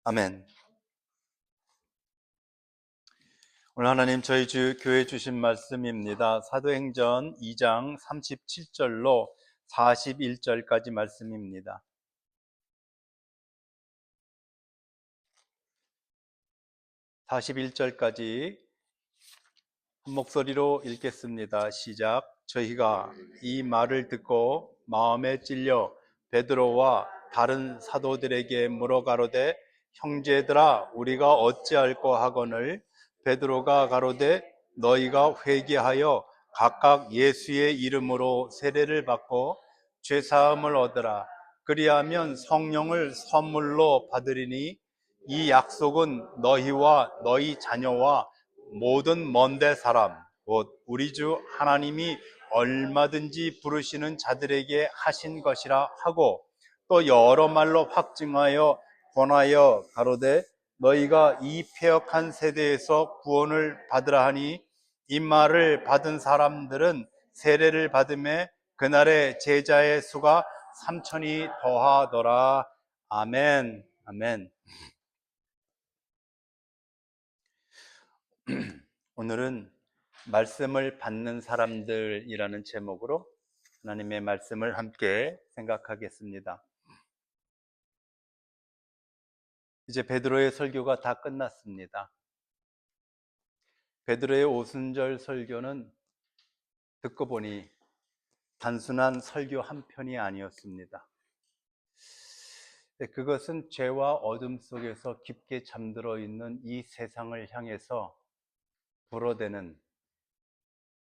아멘. 오늘 하나님 저희 교회 주신 말씀입니다. 사도행전 2장 37절로 41절까지 말씀입니다. 41절까지 한 목소리로 읽겠습니다. 시작. 저희가 이 말을 듣고 마음에 찔려 베드로와 다른 사도들에게 물어가로되 형제들아 우리가 어찌할꼬 하거늘 베드로가 가로되 너희가 회개하여 각각 예수의 이름으로 세례를 받고 죄사함을 얻으라. 그리하면 성령을 선물로 받으리니 이 약속은 너희와 너희 자녀와 모든 먼데 사람 곧 우리 주 하나님이 얼마든지 부르시는 자들에게 하신 것이라 하고 또 여러 말로 확증하여 권하여 가로되 너희가 이 패역한 세대에서 구원을 받으라 하니 이 말을 받은 사람들은 세례를 받음에 그날의 제자의 수가 3천이 더하더라. 아멘. 아멘. 오늘은 말씀을 받는 사람들이라는 제목으로 하나님의 말씀을 함께 생각하겠습니다. 이제 베드로의 설교가 다 끝났습니다. 베드로의 오순절 설교는 듣고 보니 단순한 설교 한 편이 아니었습니다. 그것은 죄와 어둠 속에서 깊게 잠들어 있는 이 세상을 향해서 불어대는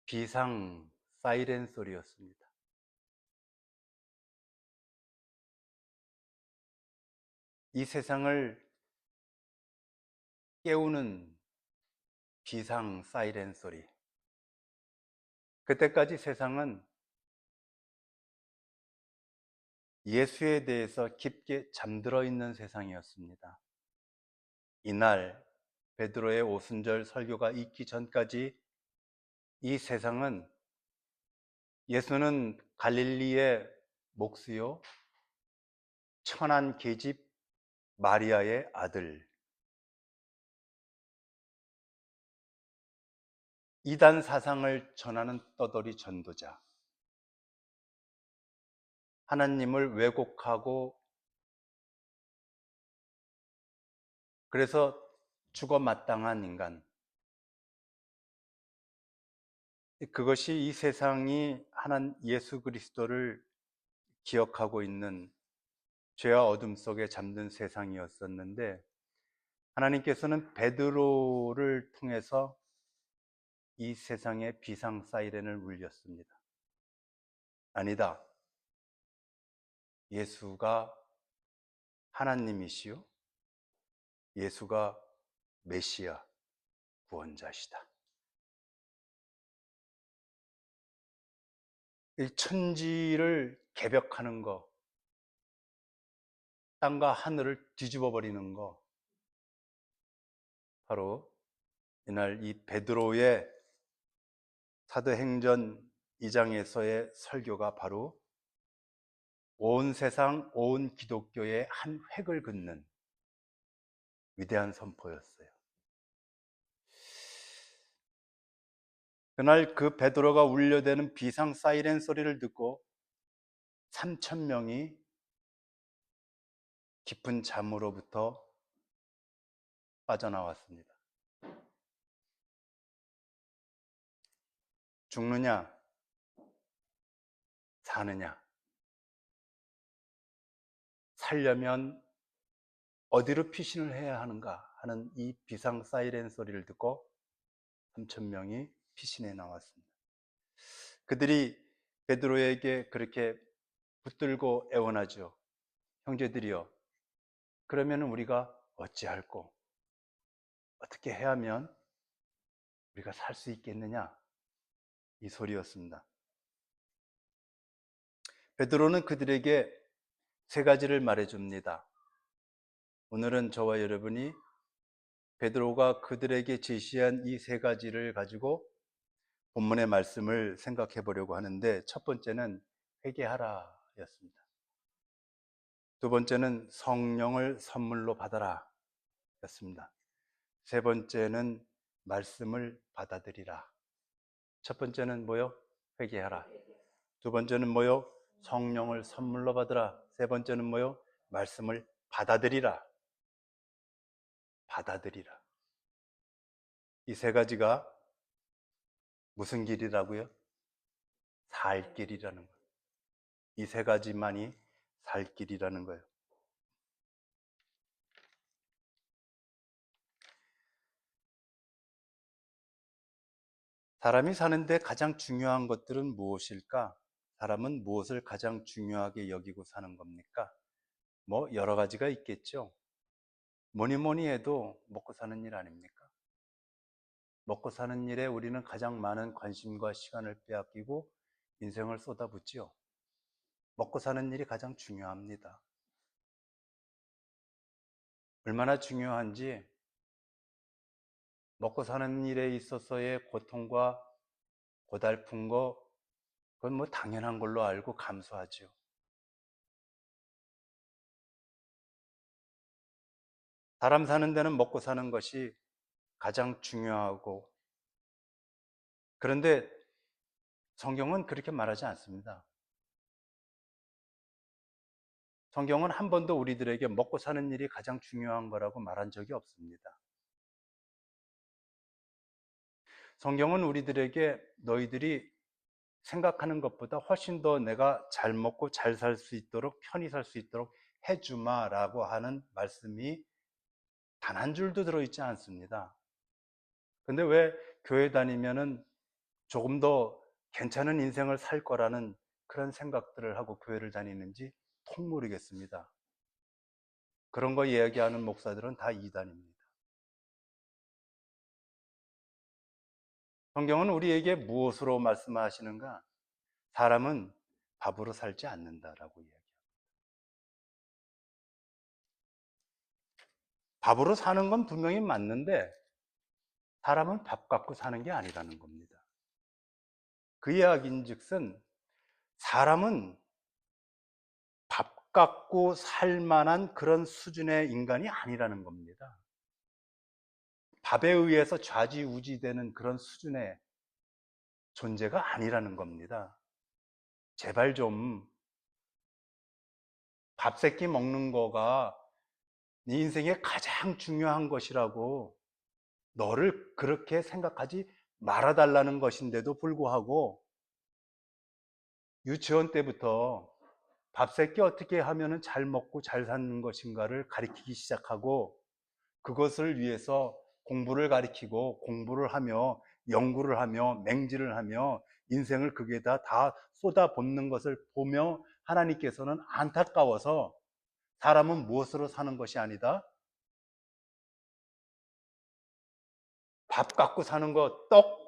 비상 사이렌 소리였습니다. 이 세상을 깨우는 비상 사이렌 소리. 그때까지 세상은 예수에 대해서 깊게 잠들어 있는 세상이었습니다. 이날 베드로의 오순절 설교가 있기 전까지 이 세상은 예수는 갈릴리의 목수요 천한 계집 마리아의 아들, 이단 사상을 전하는 떠돌이 전도자, 하나님을 왜곡하고 그래서 죽어 마땅한 인간, 그것이 이 세상이 예수 그리스도를 기억하고 있는 죄와 어둠 속에 잠든 세상이었었는데 하나님께서는 베드로를 통해서 이 세상의 비상 사이렌을 울렸습니다. 아니다. 예수가 하나님이시요 예수가 메시아 구원자시다. 이 천지를 개벽하는 거, 땅과 하늘을 뒤집어 버리는 거, 바로 이날 이 베드로의 사도행전 2장에서의 설교가 바로 온 세상, 온 기독교의 한 획을 긋는 위대한 선포였어요. 그날 그 베드로가 울려대는 비상 사이렌 소리를 듣고 3,000명이 깊은 잠으로부터 빠져나왔습니다. 죽느냐, 사느냐, 살려면 어디로 피신을 해야 하는가 하는 이 비상 사이렌 소리를 듣고 3,000명이 피신해 나왔습니다. 그들이 베드로에게 그렇게 붙들고 애원하죠. 형제들이여, 그러면 우리가 어찌할꼬? 어떻게 해야 하면 우리가 살 수 있겠느냐? 이 소리였습니다. 베드로는 그들에게 세 가지를 말해줍니다. 오늘은 저와 여러분이 베드로가 그들에게 제시한 이 세 가지를 가지고 본문의 말씀을 생각해 보려고 하는데 첫 번째는 회개하라 였습니다. 두 번째는 성령을 선물로 받아라. 였습니다. 세 번째는 말씀을 받아들이라. 첫 번째는 뭐요? 회개하라. 두 번째는 뭐요? 성령을 선물로 받으라. 세 번째는 뭐요? 말씀을 받아들이라. 받아들이라. 이 세 가지가 무슨 길이라고요? 살 길이라는 거예요. 이 세 가지만이 살 길이라는 거예요. 사람이 사는데 가장 중요한 것들은 무엇일까? 사람은 무엇을 가장 중요하게 여기고 사는 겁니까? 뭐 여러 가지가 있겠죠. 뭐니 뭐니 해도 먹고 사는 일 아닙니까? 먹고 사는 일에 우리는 가장 많은 관심과 시간을 빼앗기고 인생을 쏟아붓지요. 먹고 사는 일이 가장 중요합니다. 얼마나 중요한지 먹고 사는 일에 있어서의 고통과 고달픈 거 그건 뭐 당연한 걸로 알고 감수하죠. 사람 사는 데는 먹고 사는 것이 가장 중요하고 그런데 성경은 그렇게 말하지 않습니다. 성경은 한 번도 우리들에게 먹고 사는 일이 가장 중요한 거라고 말한 적이 없습니다. 성경은 우리들에게 너희들이 생각하는 것보다 훨씬 더 내가 잘 먹고 잘 살 수 있도록 편히 살 수 있도록 해주마라고 하는 말씀이 단 한 줄도 들어있지 않습니다. 근데 왜 교회 다니면은 조금 더 괜찮은 인생을 살 거라는 그런 생각들을 하고 교회를 다니는지 통 모르겠습니다. 그런 거 이야기하는 목사들은 다 이단입니다. 성경은 우리에게 무엇으로 말씀하시는가? 사람은 밥으로 살지 않는다라고 이야기합니다. 밥으로 사는 건 분명히 맞는데 사람은 밥 갖고 사는 게 아니라는 겁니다. 그 이야기인즉슨 사람은 밥 갖고 살 만한 그런 수준의 인간이 아니라는 겁니다. 밥에 의해서 좌지우지되는 그런 수준의 존재가 아니라는 겁니다. 제발 좀 밥 세끼 먹는 거가 네 인생의 가장 중요한 것이라고 너를 그렇게 생각하지 말아달라는 것인데도 불구하고 유치원 때부터 밥 세끼 어떻게 하면 잘 먹고 잘 사는 것인가를 가르치기 시작하고 그것을 위해서 공부를 가르치고 공부를 하며 연구를 하며 맹지를 하며 인생을 거기에다 다 쏟아붓는 것을 보며 하나님께서는 안타까워서 사람은 무엇으로 사는 것이 아니다. 밥 갖고 사는 거, 떡,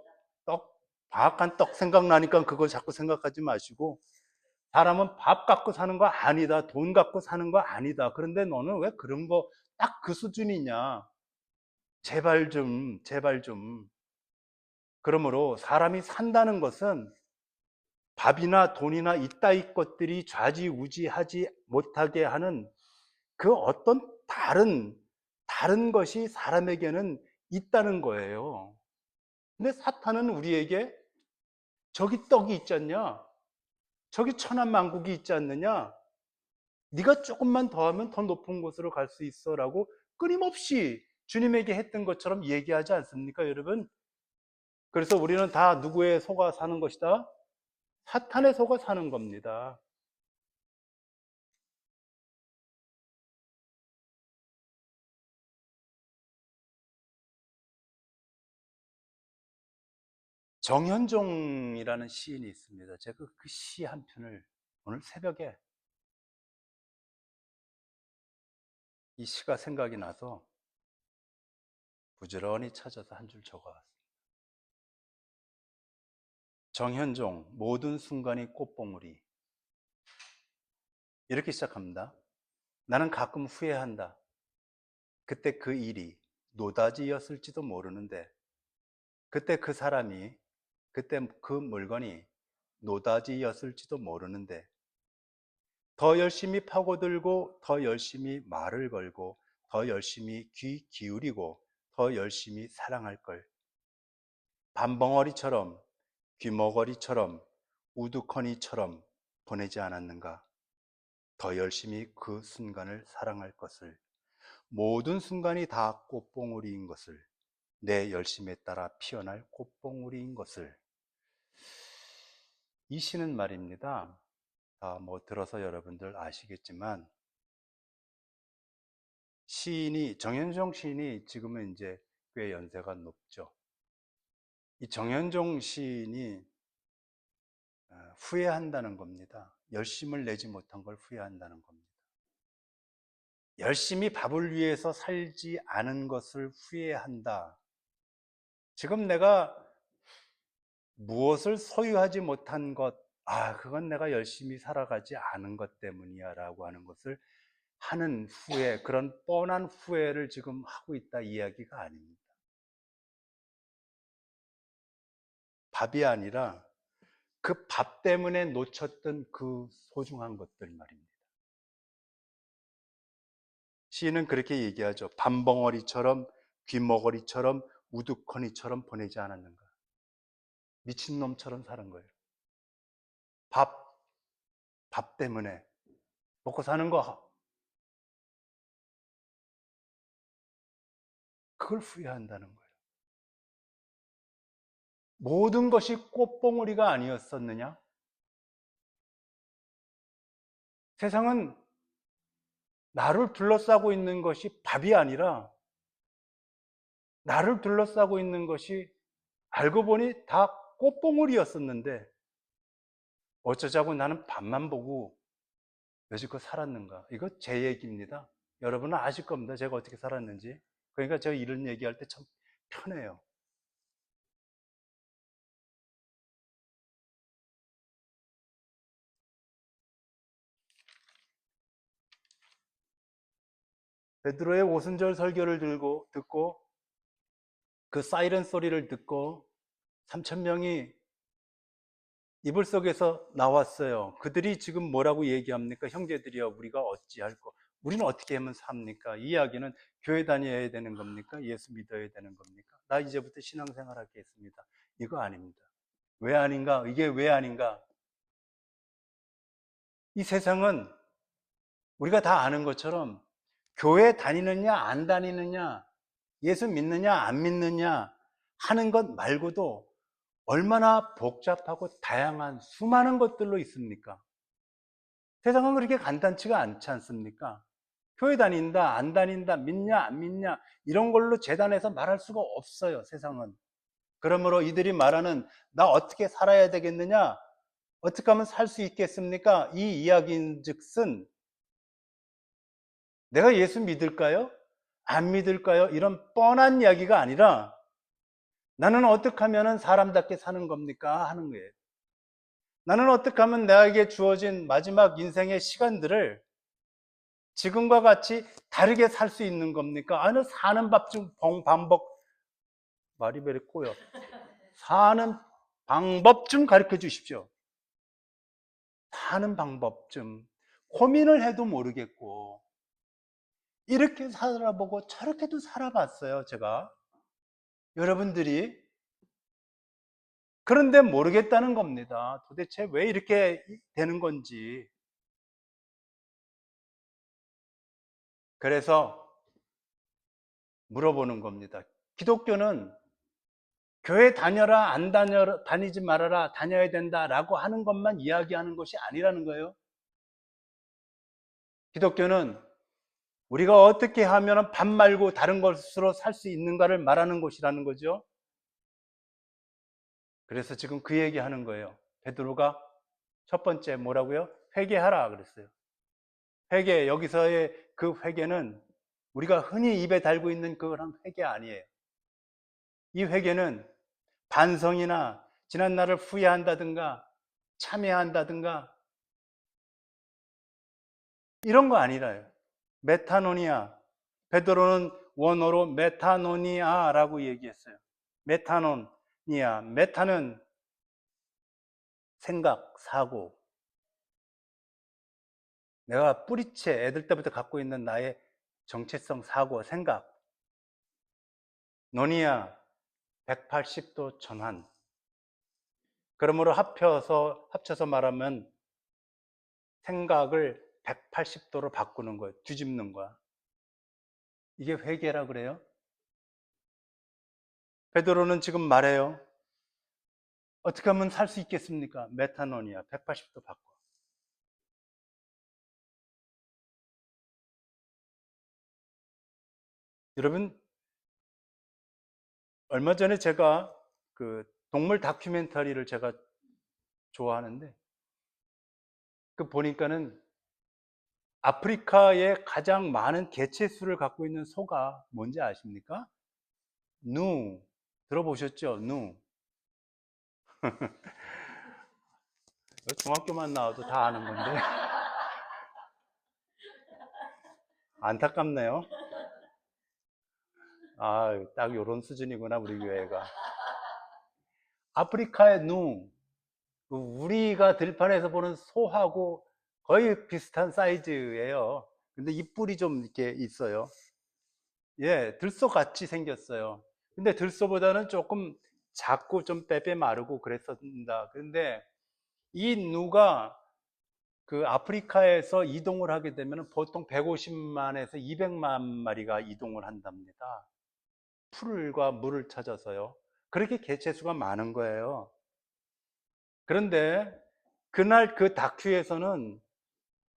바악한 떡 생각나니까 그걸 자꾸 생각하지 마시고 사람은 밥 갖고 사는 거 아니다. 돈 갖고 사는 거 아니다. 그런데 너는 왜 그런 거 딱 그 수준이냐. 제발 좀, 제발 좀. 그러므로 사람이 산다는 것은 밥이나 돈이나 이따위 것들이 좌지우지하지 못하게 하는 그 어떤 다른 것이 사람에게는 있다는 거예요. 근데 사탄은 우리에게 저기 떡이 있지 않냐? 저기 천한만국이 있지 않느냐? 네가 조금만 더 하면 더 높은 곳으로 갈 수 있어라고 끊임없이 주님에게 했던 것처럼 얘기하지 않습니까, 여러분? 그래서 우리는 다 누구의 속아 사는 것이다? 사탄의 속아 사는 겁니다. 정현종이라는 시인이 있습니다. 제가 그 시 한 편을 오늘 새벽에 이 시가 생각이 나서 부지런히 찾아서 한 줄 적어왔습니다. 정현종, 모든 순간이 꽃봉우리. 이렇게 시작합니다. 나는 가끔 후회한다. 그때 그 일이 노다지였을지도 모르는데, 그때 그 사람이, 그때 그 물건이 노다지였을지도 모르는데, 더 열심히 파고들고, 더 열심히 말을 걸고, 더 열심히 귀 기울이고 더 열심히 사랑할 걸. 밤벙어리처럼, 귀머거리처럼, 우두커니처럼 보내지 않았는가? 더 열심히 그 순간을 사랑할 것을, 모든 순간이 다 꽃봉오리인 것을, 내 열심에 따라 피어날 꽃봉오리인 것을. 이 시는 말입니다. 뭐 들어서 여러분들 아시겠지만, 시인이, 정현종 시인이 지금은 이제 꽤 연세가 높죠. 이 정현종 시인이 후회한다는 겁니다. 열심을 내지 못한 걸 후회한다는 겁니다. 열심히 밥을 위해서 살지 않은 것을 후회한다. 지금 내가 무엇을 소유하지 못한 것, 그건 내가 열심히 살아가지 않은 것 때문이야 라고 하는 것을 하는 후회, 그런 뻔한 후회를 지금 하고 있다 이야기가 아닙니다. 밥이 아니라 그 밥 때문에 놓쳤던 그 소중한 것들 말입니다. 시인은 그렇게 얘기하죠. 밤벙어리처럼, 귀머거리처럼, 우두커니처럼 보내지 않았는가. 미친놈처럼 사는 거예요. 밥 때문에 먹고 사는 거, 그걸 후회한다는 거예요. 모든 것이 꽃봉오리가 아니었었느냐? 세상은 나를 둘러싸고 있는 것이 밥이 아니라 나를 둘러싸고 있는 것이 알고 보니 다 꽃봉오리였었는데 어쩌자고 나는 밥만 보고 여지껏 살았는가? 이거 제 얘기입니다. 여러분은 아실 겁니다. 제가 어떻게 살았는지. 그러니까 제가 이런 얘기할 때 참 편해요. 베드로의 오순절 설교를 듣고 그 사이렌 소리를 듣고 3천 명이 이불 속에서 나왔어요. 그들이 지금 뭐라고 얘기합니까? 형제들이여, 우리가 어찌할 거? 우리는 어떻게 하면 삽니까? 이 이야기는 교회 다녀야 되는 겁니까? 예수 믿어야 되는 겁니까? 나 이제부터 신앙생활 하겠습니다. 이거 아닙니다. 왜 아닌가? 이게 왜 아닌가? 이 세상은 우리가 다 아는 것처럼 교회 다니느냐 안 다니느냐, 예수 믿느냐 안 믿느냐 하는 것 말고도 얼마나 복잡하고 다양한 수많은 것들로 있습니까? 세상은 그렇게 간단치가 않지 않습니까? 교회 다닌다, 안 다닌다, 믿냐, 안 믿냐, 이런 걸로 재단해서 말할 수가 없어요, 세상은. 그러므로 이들이 말하는, 나 어떻게 살아야 되겠느냐? 어떻게 하면 살 수 있겠습니까? 이 이야기인 즉슨, 내가 예수 믿을까요? 안 믿을까요? 이런 뻔한 이야기가 아니라, 나는 어떻게 하면 사람답게 사는 겁니까? 하는 거예요. 나는 어떻게 하면 나에게 주어진 마지막 인생의 시간들을 지금과 같이 다르게 살 수 있는 겁니까? 아니, 사는 말이 왜 이렇게 꼬여? 사는 방법 좀 가르쳐 주십시오. 사는 방법 좀. 고민을 해도 모르겠고, 이렇게 살아보고 저렇게도 살아봤어요, 제가. 여러분들이. 그런데 모르겠다는 겁니다. 도대체 왜 이렇게 되는 건지. 그래서 물어보는 겁니다. 기독교는 교회 다녀라, 안 다녀라, 다니지 말아라, 다녀야 된다라고 하는 것만 이야기하는 것이 아니라는 거예요. 기독교는 우리가 어떻게 하면 밥 말고 다른 것으로 살 수 있는가를 말하는 것이라는 거죠. 그래서 지금 그 얘기 하는 거예요. 베드로가 첫 번째 뭐라고요? 회개하라 그랬어요. 회개, 여기서의 그 회개는 우리가 흔히 입에 달고 있는 그런 회개 아니에요. 이 회개는 반성이나 지난 날을 후회한다든가 참회한다든가 이런 거 아니라요. 메타노니아. 베드로는 원어로 메타노니아라고 얘기했어요. 메타노니아. 메타는 생각, 사고. 내가 뿌리채 애들 때부터 갖고 있는 나의 정체성, 사고, 생각. 노니아 180도 전환. 그러므로 합쳐서 말하면 생각을 180도로 바꾸는 거예요. 뒤집는 거야. 이게 회개라 그래요? 베드로는 지금 말해요. 어떻게 하면 살 수 있겠습니까? 메타노니아 180도 바꿔. 여러분, 얼마 전에 제가 그 동물 다큐멘터리를 제가 좋아하는데 그 보니까는 아프리카에 가장 많은 개체 수를 갖고 있는 소가 뭔지 아십니까? 누. 들어보셨죠? 누. 중학교만 나와도 다 아는 건데 안타깝네요. 아, 딱 요런 수준이구나 우리 교회가. 아프리카의 누. 우리가 들판에서 보는 소하고 거의 비슷한 사이즈예요. 근데 입뿔이 좀 이렇게 있어요. 예, 들소 같이 생겼어요. 근데 들소보다는 조금 작고 좀 빼빼 마르고 그랬었습니다. 근데 이 누가 그 아프리카에서 이동을 하게 되면 보통 150만에서 200만 마리가 이동을 한답니다. 풀과 물을 찾아서요. 그렇게 개체수가 많은 거예요. 그런데 그날 그 다큐에서는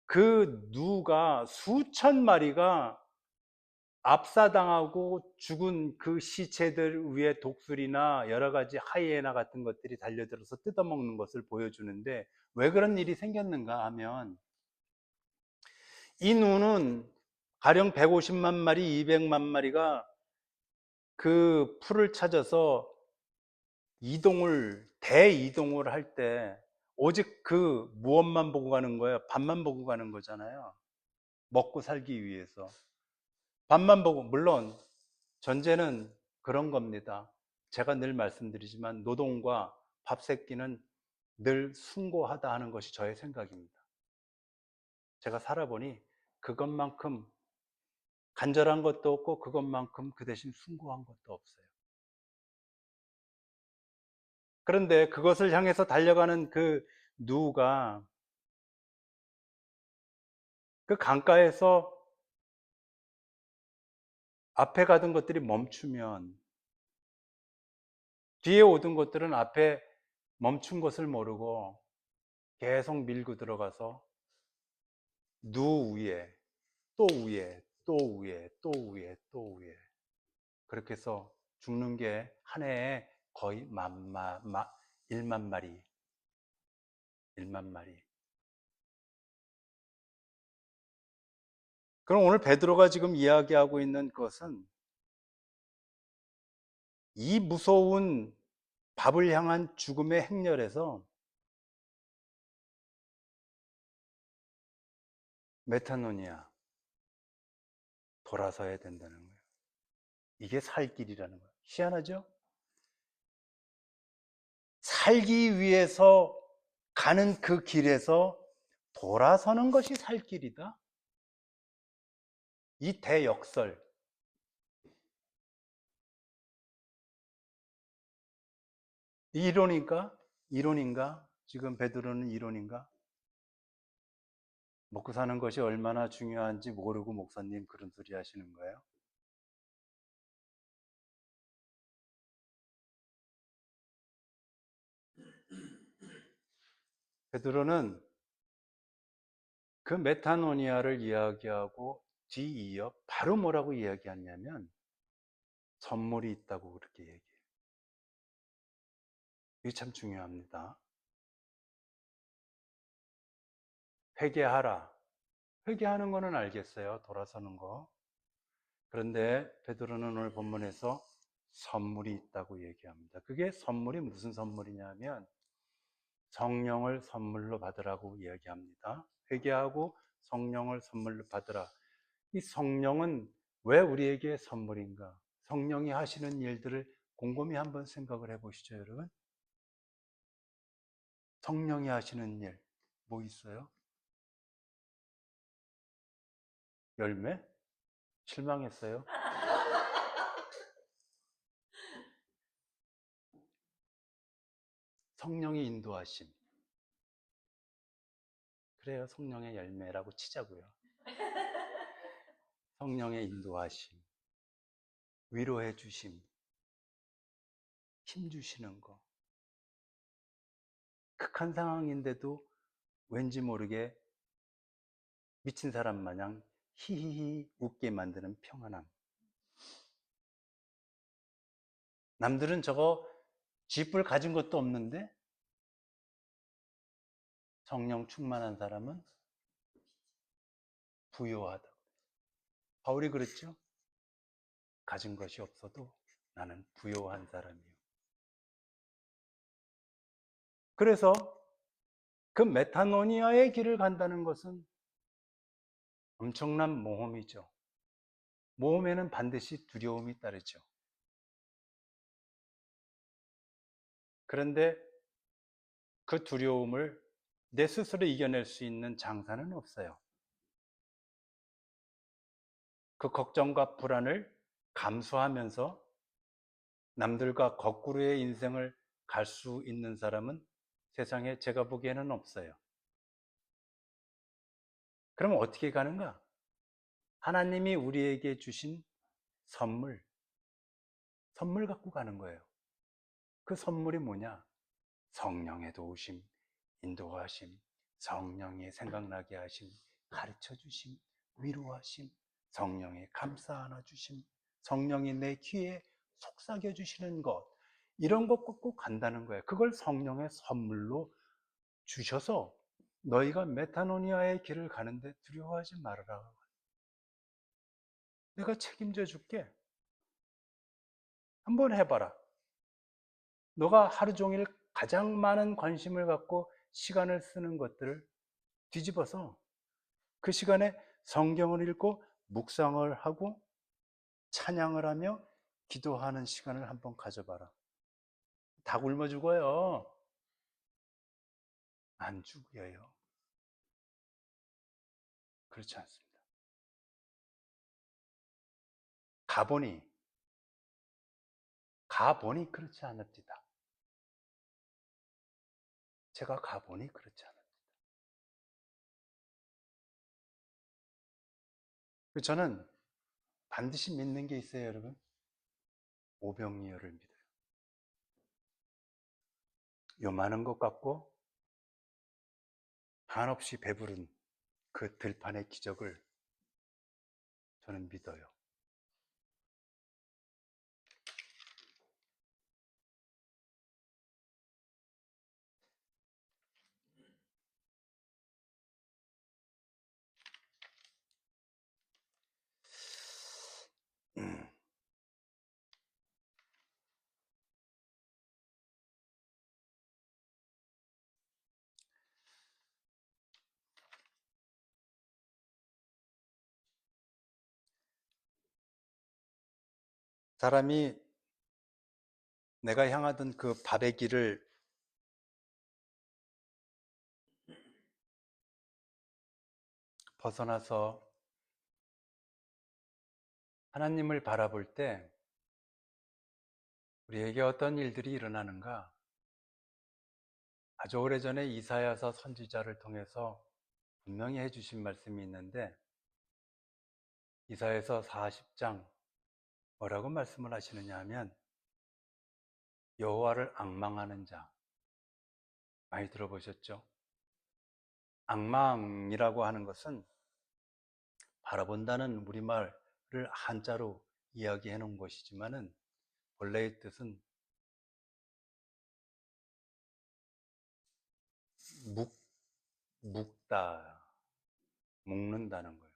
그 누가 수천 마리가 압사당하고 죽은 그 시체들 위에 독수리나 여러 가지 하이에나 같은 것들이 달려들어서 뜯어먹는 것을 보여주는데 왜 그런 일이 생겼는가 하면 이 누는 가령 150만 마리, 200만 마리가 그 풀을 찾아서 대이동을 할 때 오직 그 무엇만 보고 가는 거예요? 밥만 보고 가는 거잖아요. 먹고 살기 위해서. 밥만 보고, 물론 전제는 그런 겁니다. 제가 늘 말씀드리지만 노동과 밥 새끼는 늘 숭고하다 하는 것이 저의 생각입니다. 제가 살아보니 그것만큼 간절한 것도 없고 그것만큼 그 대신 숭고한 것도 없어요. 그런데 그것을 향해서 달려가는 그 누가 그 강가에서 앞에 가던 것들이 멈추면 뒤에 오던 것들은 앞에 멈춘 것을 모르고 계속 밀고 들어가서 누 위에 또 위에 또 위에 또 위에 또 위에 그렇게 해서 죽는 게 한 해에 거의 1만 마리 1만 마리. 그럼 오늘 베드로가 지금 이야기하고 있는 것은 이 무서운 밥을 향한 죽음의 행렬에서 메타노니아 돌아서야 된다는 거예요. 이게 살 길이라는 거예요. 희한하죠? 살기 위해서 가는 그 길에서 돌아서는 것이 살 길이다. 이 대역설. 이론인가? 이론인가? 지금 베드로는 이론인가? 먹고 사는 것이 얼마나 중요한지 모르고 목사님 그런 소리 하시는 거예요? 베드로는 그 메타노니아를 이야기하고 뒤이어 바로 뭐라고 이야기하냐면 선물이 있다고 그렇게 얘기해요. 이게 참 중요합니다. 회개하라. 회개하는 거는 알겠어요. 돌아서는 거. 그런데 베드로는 오늘 본문에서 선물이 있다고 얘기합니다. 그게 선물이 무슨 선물이냐면 성령을 선물로 받으라고 이야기합니다. 회개하고 성령을 선물로 받으라. 이 성령은 왜 우리에게 선물인가? 성령이 하시는 일들을 곰곰이 한번 생각을 해보시죠, 여러분. 성령이 하시는 일, 뭐 있어요? 열매? 실망했어요? 성령의 인도하심. 그래요, 성령의 열매라고 치자고요. 성령의 인도하심, 위로해 주심, 힘 주시는 거. 극한 상황인데도 왠지 모르게 미친 사람 마냥 히히히 웃게 만드는 평안함. 남들은 저거 쥐뿔 가진 것도 없는데 성령 충만한 사람은 부요하다. 바울이 그랬죠? 가진 것이 없어도 나는 부요한 사람이요. 그래서 그 메타노니아의 길을 간다는 것은 엄청난 모험이죠. 모험에는 반드시 두려움이 따르죠. 그런데 그 두려움을 내 스스로 이겨낼 수 있는 장사는 없어요. 그 걱정과 불안을 감수하면서 남들과 거꾸로의 인생을 갈 수 있는 사람은 세상에 제가 보기에는 없어요. 그럼 어떻게 가는가? 하나님이 우리에게 주신 선물 갖고 가는 거예요. 그 선물이 뭐냐? 성령의 도우심, 인도하심, 성령의 생각나게 하심, 가르쳐 주심, 위로하심, 성령의 감싸 안아 주심, 성령이 내 귀에 속삭여 주시는 것, 이런 것 갖고 간다는 거예요. 그걸 성령의 선물로 주셔서 너희가 메타노니아의 길을 가는데 두려워하지 말아라. 내가 책임져 줄게. 한번 해봐라. 너가 하루 종일 가장 많은 관심을 갖고 시간을 쓰는 것들을 뒤집어서 그 시간에 성경을 읽고 묵상을 하고 찬양을 하며 기도하는 시간을 한번 가져봐라. 다 굶어 죽어요. 안 죽어요. 그렇지 않습니다. 가보니 그렇지 않습니다. 제가 가보니 그렇지 않습니다. 저는 반드시 믿는 게 있어요, 여러분. 오병이어를 믿어요. 요만한 것 같고 한없이 배부른 그 들판의 기적을 저는 믿어요. 사람이 내가 향하던 그 밥의 길을 벗어나서 하나님을 바라볼 때 우리에게 어떤 일들이 일어나는가? 아주 오래전에 이사야서 선지자를 통해서 분명히 해주신 말씀이 있는데 이사야서 40장 뭐라고 말씀을 하시느냐 하면 여호와를 앙망하는 자, 많이 들어보셨죠? 앙망이라고 하는 것은 바라본다는 우리말을 한자로 이야기해 놓은 것이지만은 원래의 뜻은 묵다, 묶는다는 거예요.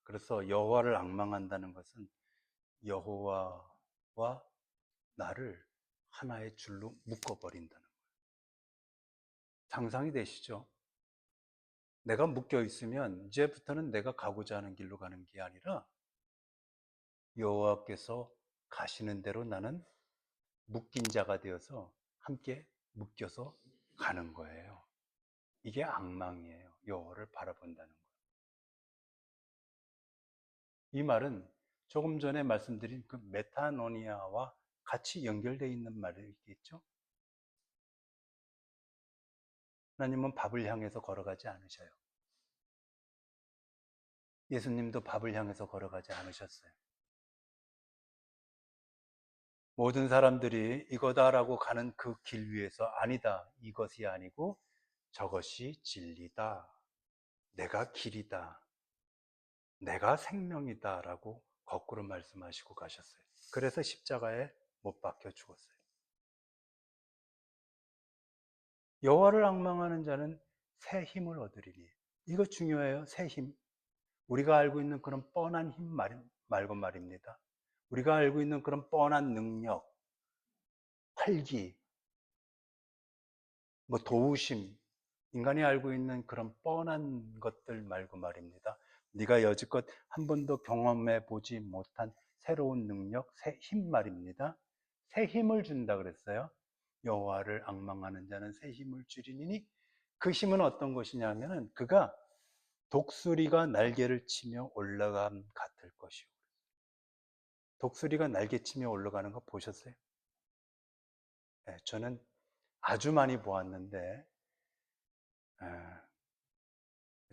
그래서 여호와를 앙망한다는 것은 여호와와 나를 하나의 줄로 묶어버린다는 거예요. 상상이 되시죠? 내가 묶여 있으면 이제부터는 내가 가고자 하는 길로 가는 게 아니라 여호와께서 가시는 대로 나는 묶인 자가 되어서 함께 묶여서 가는 거예요. 이게 앙망이에요. 여호와를 바라본다는 거예요. 이 말은 조금 전에 말씀드린 그 메타노니아와 같이 연결되어 있는 말이겠죠. 하나님은 밥을 향해서 걸어가지 않으셔요. 예수님도 밥을 향해서 걸어가지 않으셨어요. 모든 사람들이 이거다라고 가는 그 길 위에서 아니다, 이것이 아니고 저것이 진리다, 내가 길이다, 내가 생명이다라고 거꾸로 말씀하시고 가셨어요. 그래서 십자가에 못 박혀 죽었어요. 여호와를 앙망하는 자는 새 힘을 얻으리니. 이거 중요해요. 새 힘. 우리가 알고 있는 그런 뻔한 힘 말고 말입니다. 우리가 알고 있는 그런 뻔한 능력, 활기, 뭐 도우심, 인간이 알고 있는 그런 뻔한 것들 말고 말입니다. 네가 여지껏 한 번도 경험해 보지 못한 새로운 능력, 새 힘 말입니다. 새 힘을 준다 그랬어요. 여호와를 앙망하는 자는 새 힘을 주리니, 그 힘은 어떤 것이냐면은 그가 독수리가 날개를 치며 올라감 같을 것이요. 독수리가 날개치며 올라가는 거 보셨어요? 네, 저는 아주 많이 보았는데,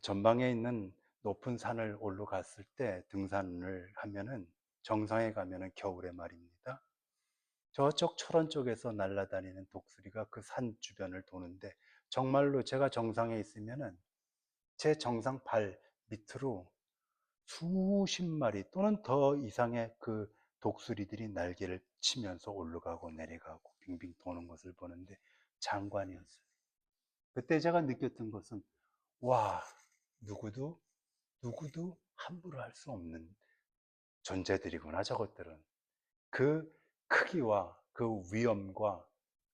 전방에 있는 높은 산을 올라갔을 때 등산을 하면은, 정상에 가면은 겨울에 말입니다. 저쪽 철원 쪽에서 날아다니는 독수리가 그 산 주변을 도는데, 정말로 제가 정상에 있으면은 제 정상 발 밑으로 수십 마리 또는 더 이상의 그 독수리들이 날개를 치면서 올라가고 내려가고 빙빙 도는 것을 보는데 장관이었어요. 그때 제가 느꼈던 것은, 와, 누구도 함부로 할 수 없는 존재들이구나, 저것들은. 그 크기와 그 위엄과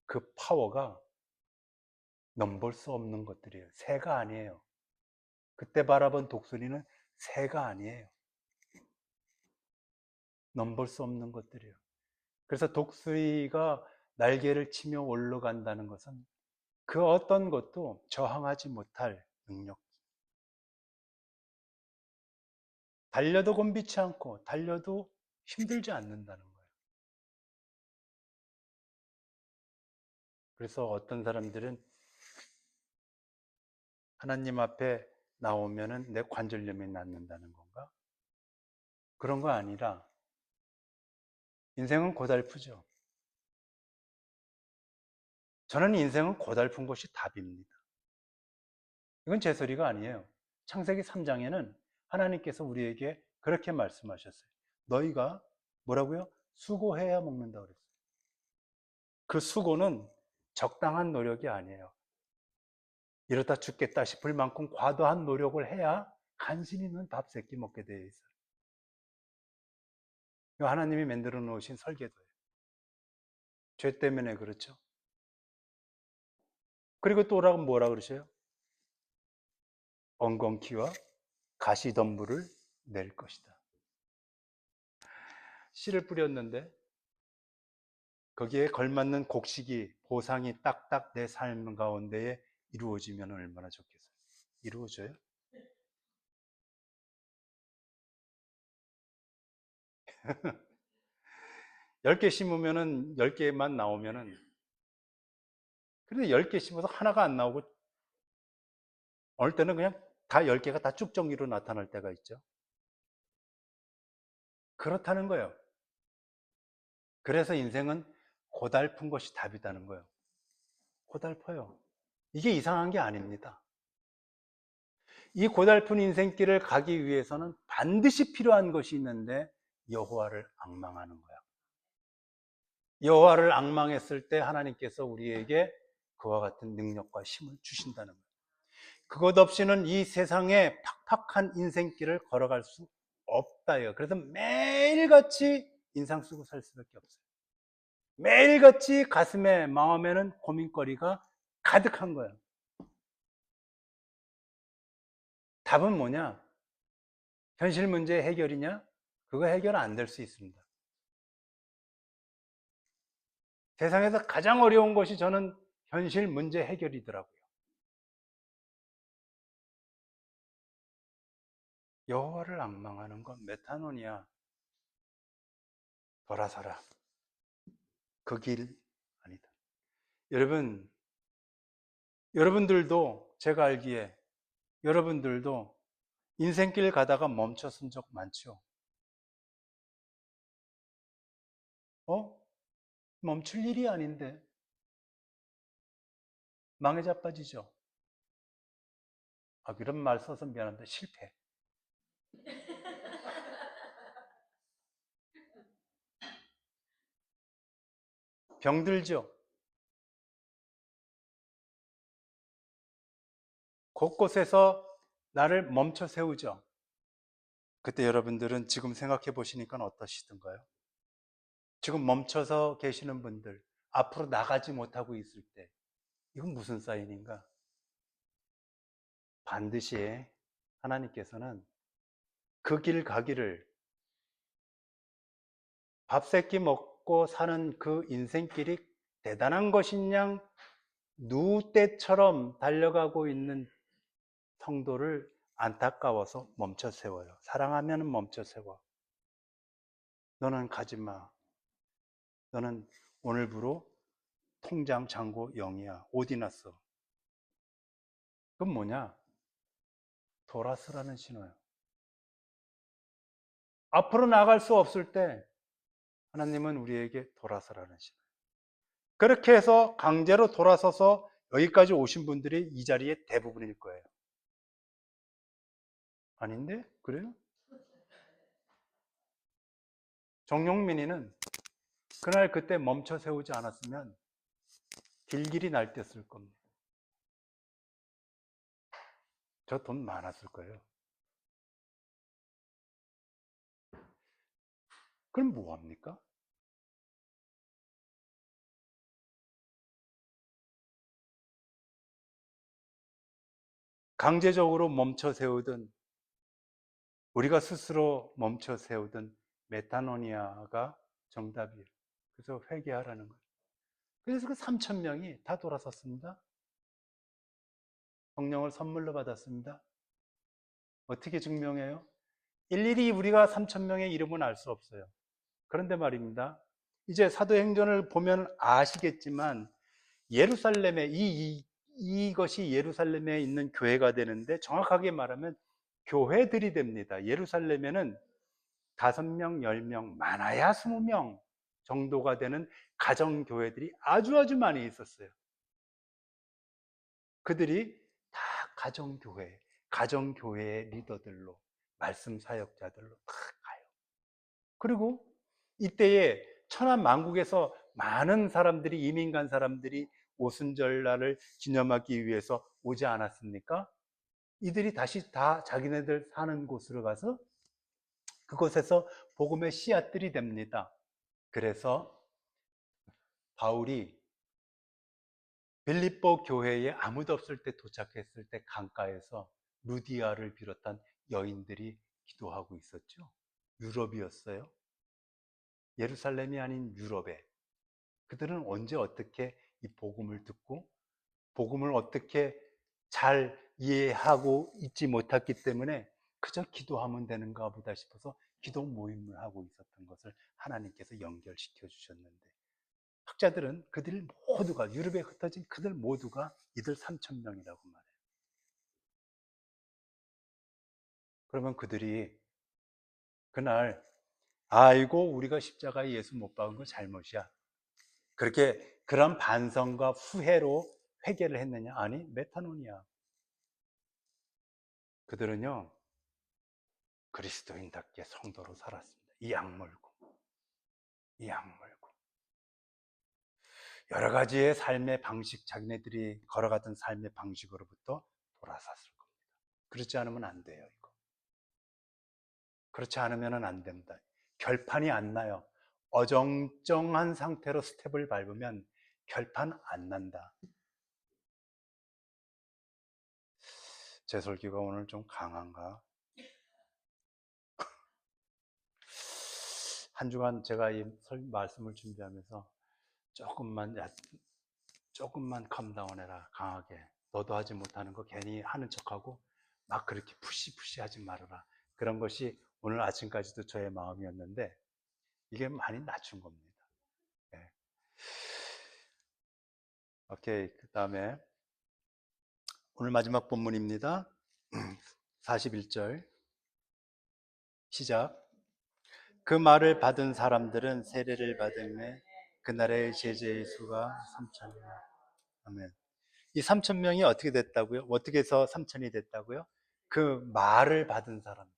그 파워가 넘볼 수 없는 것들이에요. 새가 아니에요. 그때 바라본 독수리는 새가 아니에요. 넘볼 수 없는 것들이에요. 그래서 독수리가 날개를 치며 올라간다는 것은 그 어떤 것도 저항하지 못할 능력. 달려도 곤비치 않고 달려도 힘들지 않는다는 거예요. 그래서 어떤 사람들은 하나님 앞에 나오면은 내 관절염이 낫는다는 건가? 그런 거 아니라 인생은 고달프죠. 저는 인생은 고달픈 것이 답입니다. 이건 제 소리가 아니에요. 창세기 3장에는 하나님께서 우리에게 그렇게 말씀하셨어요. 너희가 뭐라고요? 수고해야 먹는다 그랬어요. 그 수고는 적당한 노력이 아니에요. 이러다 죽겠다 싶을 만큼 과도한 노력을 해야 간신히 는 밥 세 끼 먹게 되어 있어요. 이거 하나님이 만들어 놓으신 설계도예요. 죄 때문에 그렇죠. 그리고 또 뭐라 그러셔요? 엉겅퀴와 가시덤불을 낼 것이다. 씨를 뿌렸는데 거기에 걸맞는 곡식이, 보상이 딱딱 내 삶 가운데에 이루어지면 얼마나 좋겠어요. 이루어져요? 10개 심으면은 10개만 나오면은, 그런데 10개 심어서 하나가 안 나오고 어느 때는 그냥 다 10개가 다 쭉정이로 나타날 때가 있죠. 그렇다는 거예요. 그래서 인생은 고달픈 것이 답이다는 거예요. 고달퍼요. 이게 이상한 게 아닙니다. 이 고달픈 인생길을 가기 위해서는 반드시 필요한 것이 있는데, 여호와를 앙망하는 거야. 여호와를 앙망했을 때 하나님께서 우리에게 그와 같은 능력과 힘을 주신다는 거예요. 그것 없이는 이 세상에 팍팍한 인생길을 걸어갈 수 없다요. 그래서 매일같이 인상 쓰고 살 수밖에 없어요. 매일같이 가슴에, 마음에는 고민거리가 가득한 거예요. 답은 뭐냐? 현실 문제 해결이냐? 그거 해결 안 될 수 있습니다. 세상에서 가장 어려운 것이 저는 현실 문제 해결이더라고요. 여호와를 앙망하는 건 메타노니아, 돌아서라. 그 길 아니다. 여러분, 여러분들도 제가 알기에 여러분들도 인생길 가다가 멈춰선 적 많죠? 어? 멈출 일이 아닌데 망해 자빠지죠. 아, 그런 말 써서 미안한데 실패. 병들죠. 곳곳에서 나를 멈춰 세우죠. 그때 여러분들은 지금 생각해 보시니까 어떠시던가요? 지금 멈춰서 계시는 분들, 앞으로 나가지 못하고 있을 때, 이건 무슨 사인인가? 반드시 하나님께서는 그 길 가기를 밥 세끼 먹고 사는 그 인생길이 대단한 것인 양 누때처럼 달려가고 있는 성도를 안타까워서 멈춰 세워요. 사랑하면 멈춰 세워. 너는 가지 마. 너는 오늘부로 통장 잔고 0이야. 어디 났어? 그건 뭐냐? 돌아서라는 신호예요. 앞으로 나갈 수 없을 때 하나님은 우리에게 돌아서라는 신호예요. 그렇게 해서 강제로 돌아서서 여기까지 오신 분들이 이 자리에 대부분일 거예요. 아닌데? 그래요? 정용민이는 그날 그때 멈춰 세우지 않았으면 길길이 날뛰었을 겁니다. 저 돈 많았을 거예요. 그럼 뭐 합니까? 강제적으로 멈춰 세우든 우리가 스스로 멈춰 세우든 메타노니아가 정답이에요. 그래서 회개하라는 거예요. 그래서 그 3천 명이 다 돌아섰습니다. 성령을 선물로 받았습니다. 어떻게 증명해요? 일일이 우리가 3천 명의 이름은 알 수 없어요. 그런데 말입니다. 이제 사도행전을 보면 아시겠지만 예루살렘에 이것이 예루살렘에 있는 교회가 되는데 정확하게 말하면 교회들이 됩니다. 예루살렘에는 5명, 10명, 많아야 20명 정도가 되는 가정교회들이 아주 많이 있었어요. 그들이 다 가정교회의 리더들로, 말씀 사역자들로 다 가요. 그리고 이때에 천하만국에서 많은 사람들이, 이민 간 사람들이 오순절날을 기념하기 위해서 오지 않았습니까? 이들이 다시 다 자기네들 사는 곳으로 가서 그곳에서 복음의 씨앗들이 됩니다. 그래서 바울이 빌립보 교회에 아무도 없을 때 도착했을 때 강가에서 루디아를 비롯한 여인들이 기도하고 있었죠. 유럽이었어요. 예루살렘이 아닌 유럽에. 그들은 언제 어떻게 이 복음을 듣고 복음을 어떻게 잘 이해하고 있지 못했기 때문에 그저 기도하면 되는가 보다 싶어서 기도 모임을 하고 있었던 것을 하나님께서 연결시켜 주셨는데 학자들은 그들 모두가 유럽에 흩어진 그들 모두가 이들 3천 명이라고 말해요. 그러면 그들이 그날 아이고 우리가 십자가에 예수 못 박은 거 잘못이야. 그렇게 그런 반성과 후회로 회개를 했느냐? 아니, 메타노니아. 그들은요, 그리스도인답게 성도로 살았습니다. 이 악물고, 이 악물고. 여러 가지의 삶의 방식, 자기네들이 걸어가던 삶의 방식으로부터 돌아섰을 겁니다. 그렇지 않으면 안 돼요, 이거. 그렇지 않으면 안 됩니다. 결판이 안 나요. 어정쩡한 상태로 스텝을 밟으면 결판 안 난다. 제 설교가 오늘 좀 강한가? 한 주간 제가 이 말씀을 준비하면서 조금만 컴다운해라, 강하게. 너도 하지 못하는 거 괜히 하는 척하고 막 그렇게 푸시푸시 하지 말아라. 그런 것이 오늘 아침까지도 저의 마음이었는데 이게 많이 낮춘 겁니다. 네. 오케이. 그 다음에 오늘 마지막 본문입니다. 41절 시작. 그 말을 받은 사람들은 세례를 받음에 그날의 제자의 수가 3천이라. 아멘. 이 3천 명이 어떻게 됐다고요? 어떻게 해서 3천이 됐다고요? 그 말을 받은 사람들.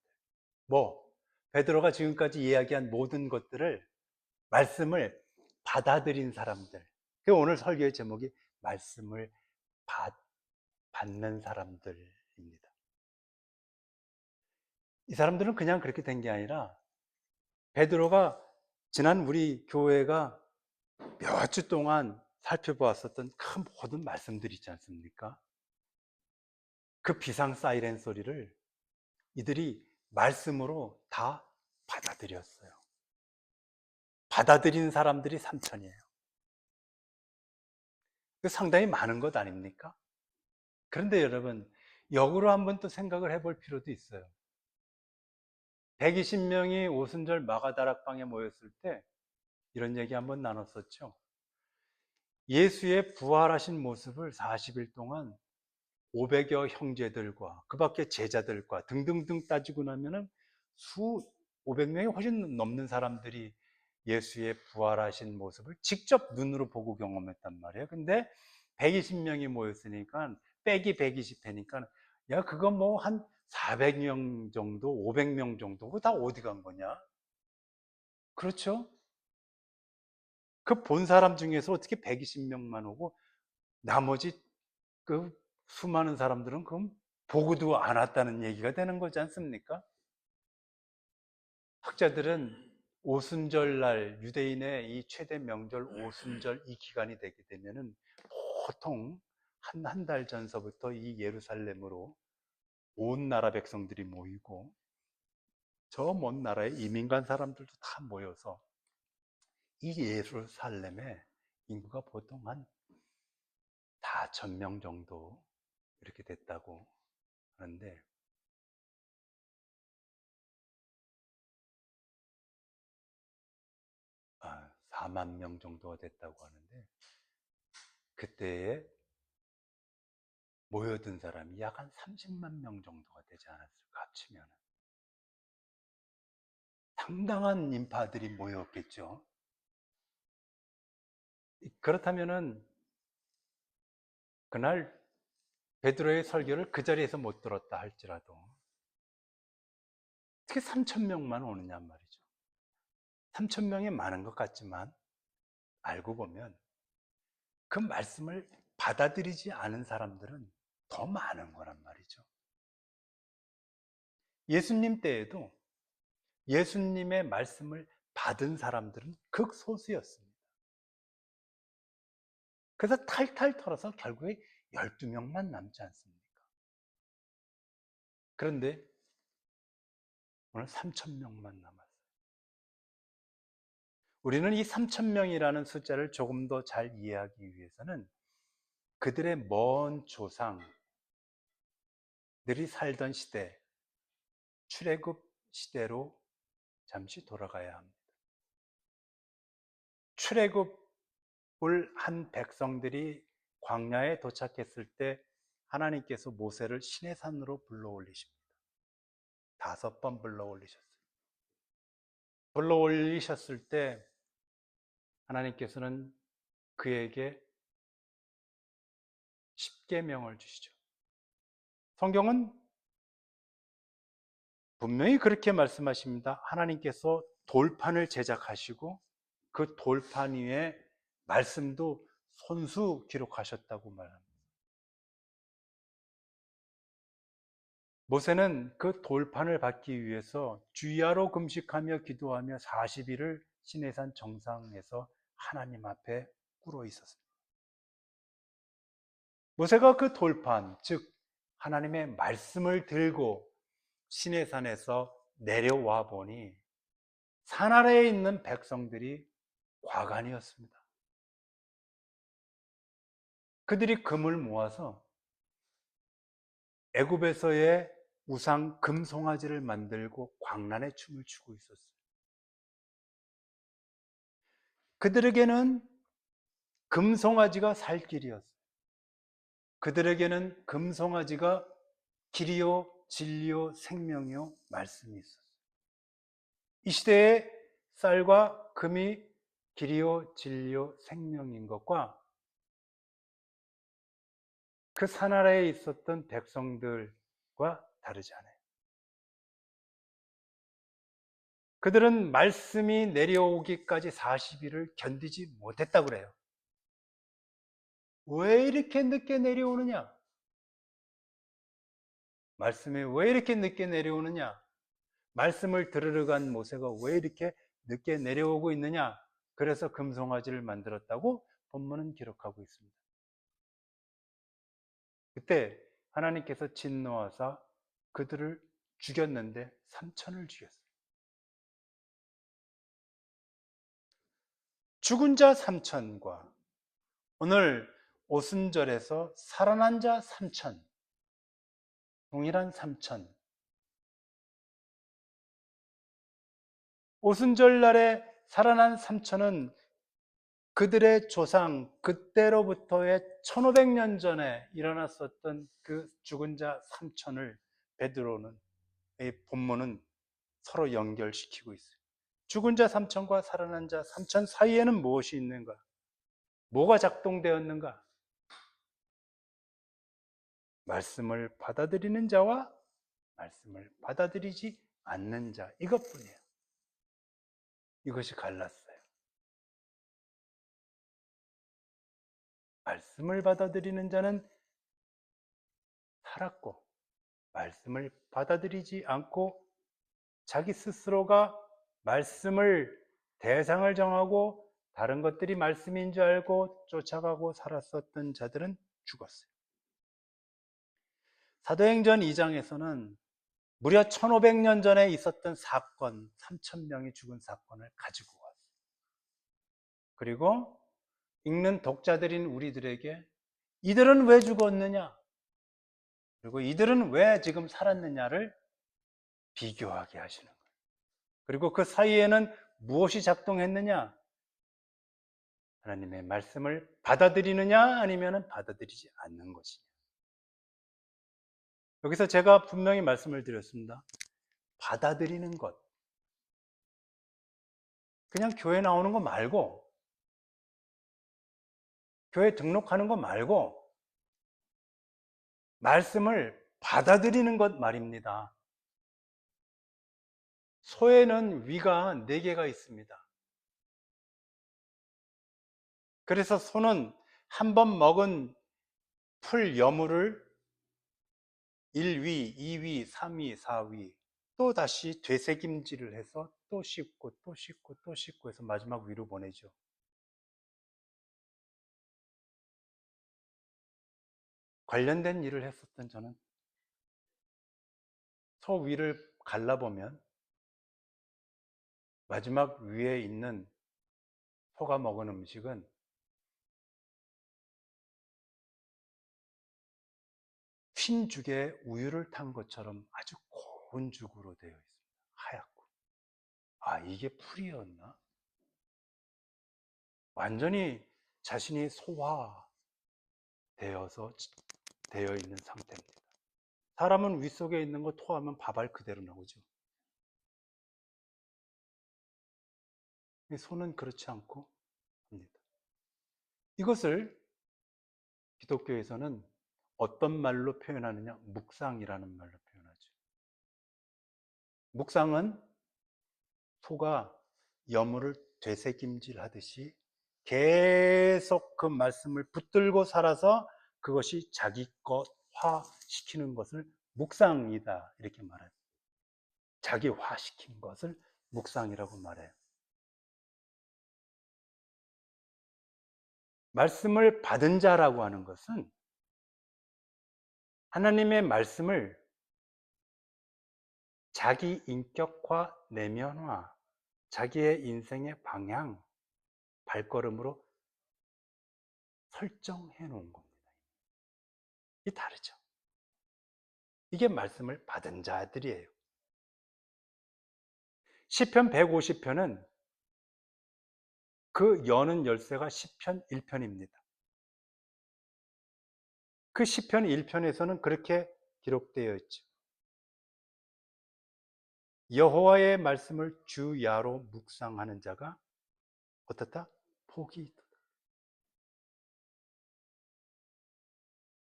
뭐 베드로가 지금까지 이야기한 모든 것들을 말씀을 받아들인 사람들. 그 오늘 설교의 제목이 말씀을 받는 사람들입니다. 이 사람들은 그냥 그렇게 된 게 아니라 베드로가 지난 우리 교회가 몇 주 동안 살펴보았었던 그 모든 말씀들이 있지 않습니까? 그 비상 사이렌 소리를 이들이 말씀으로 다 받아들였어요. 받아들인 사람들이 3천이에요. 상당히 많은 것 아닙니까? 그런데 여러분, 역으로 한번 또 생각을 해볼 필요도 있어요. 120명이 오순절 마가다락방에 모였을 때 이런 얘기 한번 나눴었죠. 예수의 부활하신 모습을 40일 동안 500여 형제들과 그 밖에 제자들과 등등등 따지고 나면은 수 500명이 훨씬 넘는 사람들이 예수의 부활하신 모습을 직접 눈으로 보고 경험했단 말이에요. 근데 120명이 모였으니까 빼기 120회니까 야 그거 뭐 한 400명 정도, 500명 정도 다 어디 간 거냐? 그렇죠? 그 본 사람 중에서 어떻게 120명만 오고 나머지 그 수많은 사람들은 그럼 보고도 안 왔다는 얘기가 되는 거지 않습니까? 학자들은 오순절날 유대인의 이 최대 명절 오순절 이 기간이 되게 되면은 보통 한 달 전서부터 이 예루살렘으로 온 나라 백성들이 모이고 저 먼 나라에 이민 간 사람들도 다 모여서 이 예루살렘의 인구가 보통 한 4천 명 정도 이렇게 됐다고 하는데 4만 명 정도가 됐다고 하는데 그때에 모여든 사람이 약 한 30만 명 정도가 되지 않았을까 합치면 상당한 인파들이 모였겠죠. 그렇다면은 그날 베드로의 설교를 그 자리에서 못 들었다 할지라도 어떻게 3천 명만 오느냐 말이죠. 3천 명이 많은 것 같지만 알고 보면 그 말씀을 받아들이지 않은 사람들은 더 많은 거란 말이죠. 예수님 때에도 예수님의 말씀을 받은 사람들은 극소수였습니다. 그래서 탈탈 털어서 결국에 12명만 남지 않습니까? 그런데 오늘 3,000명만 남았어요. 우리는 이 3,000명이라는 숫자를 조금 더 잘 이해하기 위해서는 그들의 먼 조상들이 살던 시대, 출애굽 시대로 잠시 돌아가야 합니다. 출애굽을 한 백성들이 광야에 도착했을 때 하나님께서 모세를 시내산으로 불러 올리십니다. 5번 불러 올리셨어요. 불러 올리셨을 때 하나님께서는 그에게 십계명을 주시죠. 성경은 분명히 그렇게 말씀하십니다. 하나님께서 돌판을 제작하시고 그 돌판 위에 말씀도 손수 기록하셨다고 말합니다. 모세는 그 돌판을 받기 위해서 주야로 금식하며 기도하며 40일을 시내산 정상에서 하나님 앞에 꿇어 있었습니다. 모세가 그 돌판, 즉 하나님의 말씀을 들고 시내산에서 내려와 보니 산 아래에 있는 백성들이 과간이었습니다. 그들이 금을 모아서 애굽에서의 우상 금송아지를 만들고 광란의 춤을 추고 있었어요. 그들에게는 금송아지가 살 길이었어요. 그들에게는 금송아지가 길이요 진리요 생명이요 말씀이 있었어요. 이 시대에 쌀과 금이 길이요 진리요 생명인 것과 그 산아래에 있었던 백성들과 다르지 않아요. 그들은 말씀이 내려오기까지 40일을 견디지 못했다고 그래요. 왜 이렇게 늦게 내려오느냐? 말씀이 왜 이렇게 늦게 내려오느냐? 말씀을 들으러 간 모세가 왜 이렇게 늦게 내려오고 있느냐? 그래서 금송아지를 만들었다고 본문은 기록하고 있습니다. 그때 하나님께서 진노하사 그들을 죽였는데 3천을 죽였어요. 죽은 자 3천과 오늘 오순절에서 살아난 자 3천, 동일한 3천. 오순절 날에 살아난 3천은 그들의 조상, 그때로부터의 1500년 전에 일어났었던 그 죽은 자 3천을 베드로는, 이 본문은 서로 연결시키고 있어요. 죽은 자 3천과 살아난 자 3천 사이에는 무엇이 있는가? 뭐가 작동되었는가? 말씀을 받아들이는 자와 말씀을 받아들이지 않는 자, 이것뿐이에요. 이것이 갈랐어요. 말씀을 받아들이는 자는 살았고, 말씀을 받아들이지 않고 자기 스스로가 말씀을 대상을 정하고 다른 것들이 말씀인 줄 알고 쫓아가고 살았었던 자들은 죽었어요. 사도행전 2장에서는 무려 1500년 전에 있었던 사건, 3000명이 죽은 사건을 가지고 왔어요. 그리고 읽는 독자들인 우리들에게 이들은 왜 죽었느냐, 그리고 이들은 왜 지금 살았느냐를 비교하게 하시는 거예요. 그리고 그 사이에는 무엇이 작동했느냐? 하나님의 말씀을 받아들이느냐 아니면 받아들이지 않는 것이냐. 여기서 제가 분명히 말씀을 드렸습니다. 받아들이는 것. 그냥 교회 나오는 거 말고, 교회 등록하는 거 말고, 말씀을 받아들이는 것 말입니다. 소에는 위가 4개가 있습니다. 그래서 소는 한 번 먹은 풀 여물을 1위, 2위, 3위, 4위 또 다시 되새김질을 해서 또 씹고 또 씹고 또 씹고 해서 마지막 위로 보내죠. 관련된 일을 했었던 저는 소 위를 갈라보면 마지막 위에 있는 소가 먹은 음식은 흰죽에 우유를 탄 것처럼 아주 고운 죽으로 되어 있습니다. 하얗고. 아, 이게 풀이었나? 완전히 자신이 되어 있는 상태입니다. 사람은 윗속에 있는 거 토하면 밥알 그대로 나오죠. 소는 그렇지 않고 합니다. 이것을 기독교에서는 어떤 말로 표현하느냐? 묵상이라는 말로 표현하죠. 묵상은 소가 여물을 되새김질 하듯이 계속 그 말씀을 붙들고 살아서 그것이 자기 것화 시키는 것을 묵상이다 이렇게 말해요. 자기화 시킨 것을 묵상이라고 말해요. 말씀을 받은 자라고 하는 것은 하나님의 말씀을 자기 인격화, 내면화, 자기의 인생의 방향, 발걸음으로 설정해 놓은 겁니다. 이 다르죠. 이게 말씀을 받은 자들이에요. 시편 150편은 그 여는 열쇠가 시편 1편입니다. 그 시편 1편에서는 그렇게 기록되어 있죠. 여호와의 말씀을 주야로 묵상하는 자가 어떻다? 복이 있다.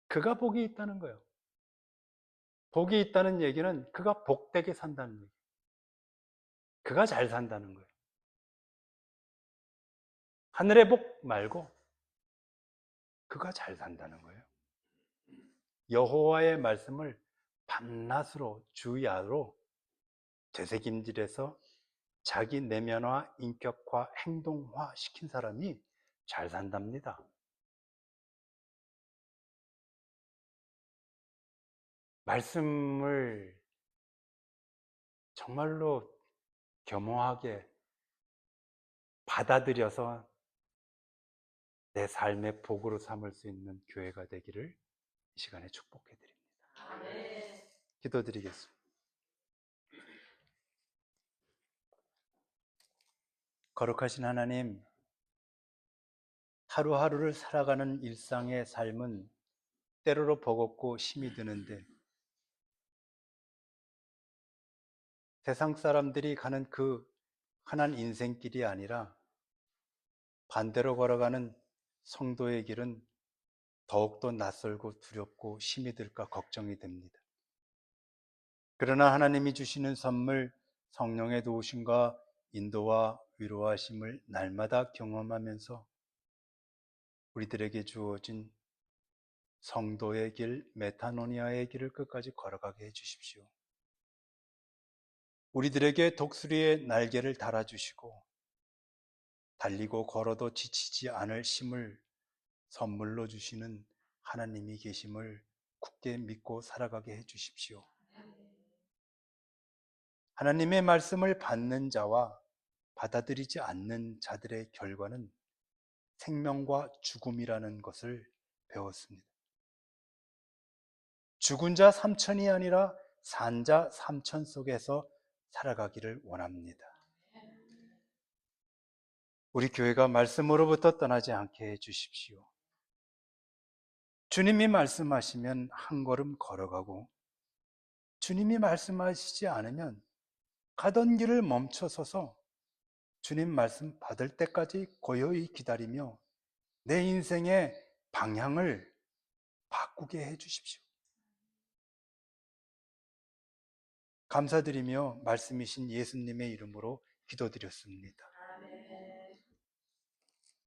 그가 복이 있다는 거예요. 복이 있다는 얘기는 그가 복되게 산다는 얘기예요. 그가 잘 산다는 거예요. 하늘의 복 말고 그가 잘 산다는 거예요. 여호와의 말씀을 밤낮으로 주야로 되새김질해서 자기 내면화, 인격화, 행동화 시킨 사람이 잘 산답니다. 말씀을 정말로 겸허하게 받아들여서 내 삶의 복으로 삼을 수 있는 교회가 되기를 이 시간에 축복해 드립니다. 기도드리겠습니다. 거룩하신 하나님, 하루하루를 살아가는 일상의 삶은 때로로 버겁고 힘이 드는데 세상 사람들이 가는 그 흔한 인생길이 아니라 반대로 걸어가는 성도의 길은 더욱더 낯설고 두렵고 힘이 들까 걱정이 됩니다. 그러나 하나님이 주시는 선물 성령의 도우심과 인도와 위로하심을 날마다 경험하면서 우리들에게 주어진 성도의 길, 메타노니아의 길을 끝까지 걸어가게 해주십시오. 우리들에게 독수리의 날개를 달아주시고 달리고 걸어도 지치지 않을 힘을 선물로 주시는 하나님이 계심을 굳게 믿고 살아가게 해주십시오. 하나님의 말씀을 받는 자와 받아들이지 않는 자들의 결과는 생명과 죽음이라는 것을 배웠습니다. 죽은 자 삼천이 아니라 산 자 삼천 속에서 살아가기를 원합니다. 우리 교회가 말씀으로부터 떠나지 않게 해주십시오. 주님이 말씀하시면 한 걸음 걸어가고 주님이 말씀하시지 않으면 가던 길을 멈춰서서 주님 말씀 받을 때까지 고요히 기다리며 내 인생의 방향을 바꾸게 해주십시오. 감사드리며 말씀이신 예수님의 이름으로 기도드렸습니다.